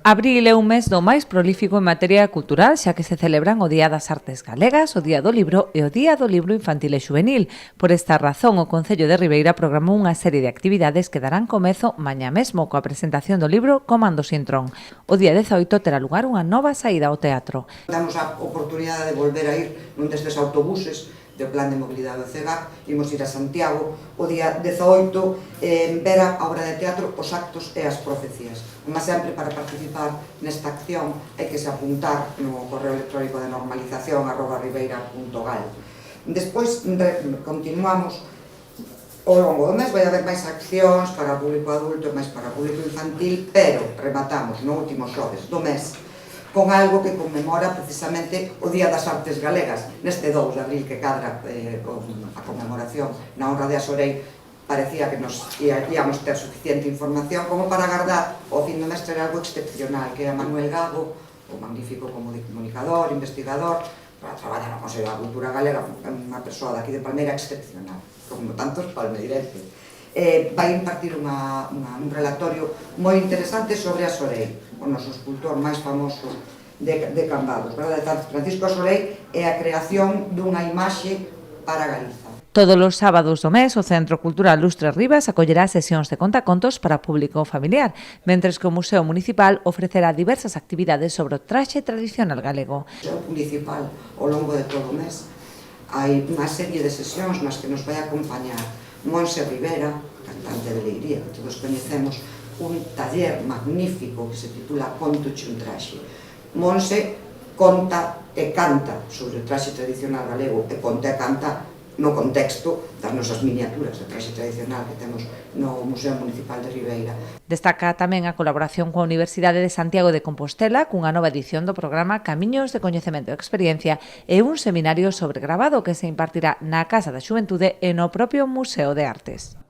Abril é un mes do máis prolífico en materia cultural, xa que se celebran o Día das Artes Galegas, o Día do Libro e o Día do Libro Infantil e Xuvenil. Por esta razón, o Concello de Ribeira programou unha serie de actividades que darán comezo mañá mesmo coa presentación do libro Comando Sintrón. O día 18 terá lugar unha nova saída ao teatro. Damos a oportunidade de volver a ir nun destes autobuses do Plan de Mobilidade do CEGAC, imos ir a Santiago o día 18 ver a obra de teatro Os actos e as profecías. Mas sempre para participar nesta acción hai que se apuntar no correo electrónico de normalización @ribeira.gal. Despois continuamos ao longo do mes, vai haber máis accións para o público adulto e máis para o público infantil, pero rematamos no último xoves do mes con algo que conmemora precisamente o Día das Artes Galegas, neste 2 de abril que cadra a conmemoración na honra de Asorei. Parecía que nos íamos ter suficiente información como para agardar o fin do mes ter algo excepcional, que é Manuel Gago, o magnífico comunicador, investigador, para traballar no Consello da Cultura Galega, unha persoa daqui de Palmeira excepcional, como tantos palmeirenses. Vai impartir un relatorio moi interesante sobre Asorei, o noso escultor máis famoso de Cambados, Francisco Asorei, e a creación dunha imaxe para Galiza. Todos os sábados do mes, o Centro Cultural Lustre Rivas acollerá sesións de contacontos para público familiar, mentres que o Museo Municipal ofrecerá diversas actividades sobre o traxe tradicional galego. O Museo Municipal, ao longo de todo o mes, hai unha serie de sesións nas que nos vai acompañar Monse Rivera, cantante de Leiría, que todos coñecemos, un taller magnífico que se titula Contoche un traxe. Monse conta e canta sobre o traxe tradicional galego e conta e canta no contexto das nosas miniaturas de traxe tradicional que temos no Museo Municipal de Ribeira. Destaca tamén a colaboración coa Universidade de Santiago de Compostela cunha nova edición do programa Camiños de Coñecemento e Experiencia e un seminario sobre grabado que se impartirá na Casa da Xuventude e no propio Museo de Artes.